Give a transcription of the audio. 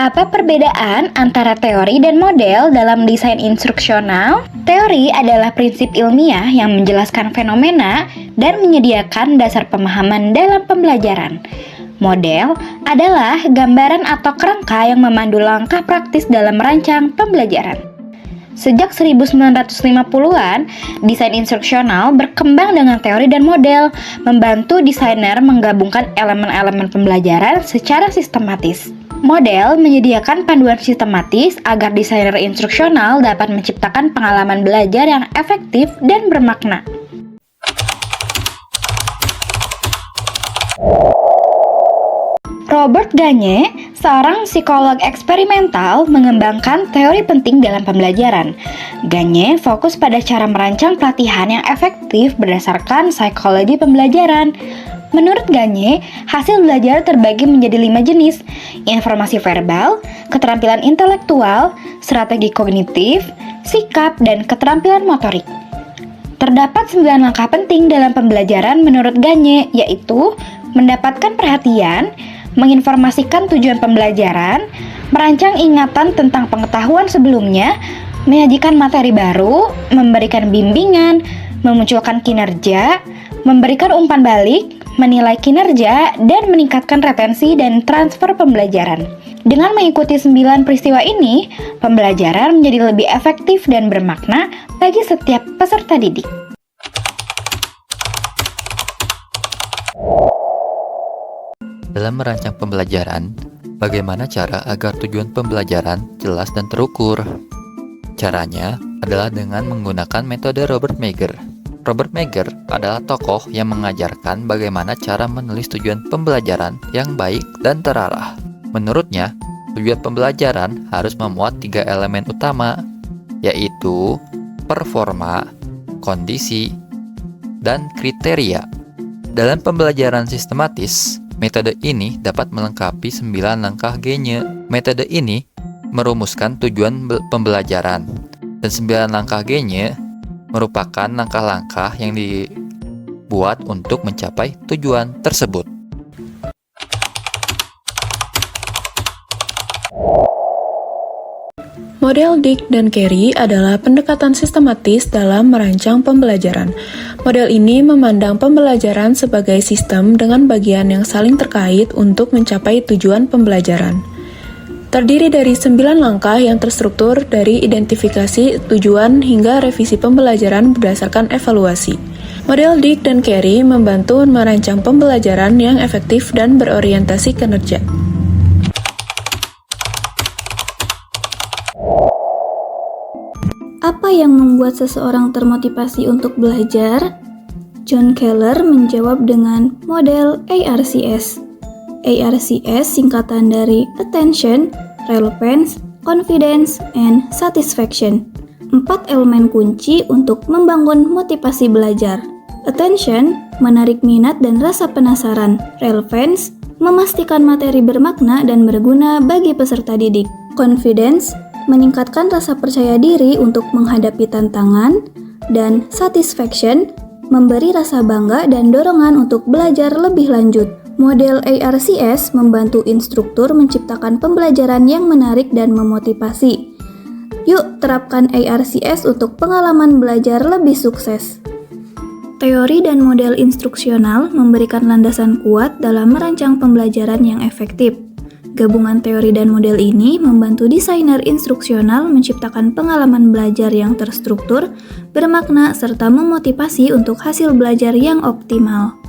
Apa perbedaan antara teori dan model dalam desain instruksional? Teori adalah prinsip ilmiah yang menjelaskan fenomena dan menyediakan dasar pemahaman dalam pembelajaran. Model adalah gambaran atau kerangka yang memandu langkah praktis dalam merancang pembelajaran. Sejak 1950-an, desain instruksional berkembang dengan teori dan model, membantu desainer menggabungkan elemen-elemen pembelajaran secara sistematis. Model menyediakan panduan sistematis agar desainer instruksional dapat menciptakan pengalaman belajar yang efektif dan bermakna. Robert Gagne, seorang psikolog eksperimental, mengembangkan teori penting dalam pembelajaran. Gagne fokus pada cara merancang pelatihan yang efektif berdasarkan psikologi pembelajaran. Menurut Gagne, hasil belajar terbagi menjadi 5 jenis: informasi verbal, keterampilan intelektual, strategi kognitif, sikap, dan keterampilan motorik. Terdapat 9 langkah penting dalam pembelajaran menurut Gagne, yaitu mendapatkan perhatian, menginformasikan tujuan pembelajaran, merancang ingatan tentang pengetahuan sebelumnya, menyajikan materi baru, memberikan bimbingan, memunculkan kinerja, memberikan umpan balik, menilai kinerja, dan meningkatkan retensi dan transfer pembelajaran. Dengan mengikuti 9 peristiwa ini, pembelajaran menjadi lebih efektif dan bermakna bagi setiap peserta didik. Dalam merancang pembelajaran, bagaimana cara agar tujuan pembelajaran jelas dan terukur? Caranya adalah dengan menggunakan metode Robert Meagher. Robert Meagher adalah tokoh yang mengajarkan bagaimana cara menulis tujuan pembelajaran yang baik dan terarah. Menurutnya, tujuan pembelajaran harus memuat 3 elemen utama, yaitu performa, kondisi, dan kriteria. Dalam pembelajaran sistematis, metode ini dapat melengkapi 9 langkah Gagne. Metode ini merumuskan tujuan pembelajaran, dan 9 langkah Gagne merupakan langkah-langkah yang dibuat untuk mencapai tujuan tersebut. Model Dick dan Carey adalah pendekatan sistematis dalam merancang pembelajaran. Model ini memandang pembelajaran sebagai sistem dengan bagian yang saling terkait untuk mencapai tujuan pembelajaran. Terdiri dari 9 langkah yang terstruktur dari identifikasi tujuan hingga revisi pembelajaran berdasarkan evaluasi. Model Dick dan Carey membantu merancang pembelajaran yang efektif dan berorientasi kinerja. Apa yang membuat seseorang termotivasi untuk belajar? John Keller menjawab dengan model ARCS. ARCS singkatan dari Attention, Relevance, Confidence, and Satisfaction. 4 elemen kunci untuk membangun motivasi belajar. Attention, menarik minat dan rasa penasaran. Relevance, memastikan materi bermakna dan berguna bagi peserta didik. Confidence, meningkatkan rasa percaya diri untuk menghadapi tantangan. Dan Satisfaction, memberi rasa bangga dan dorongan untuk belajar lebih lanjut. Model ARCS membantu instruktur menciptakan pembelajaran yang menarik dan memotivasi. Yuk terapkan ARCS untuk pengalaman belajar lebih sukses. Teori dan model instruksional memberikan landasan kuat dalam merancang pembelajaran yang efektif. Gabungan teori dan model ini membantu desainer instruksional menciptakan pengalaman belajar yang terstruktur, bermakna, serta memotivasi untuk hasil belajar yang optimal.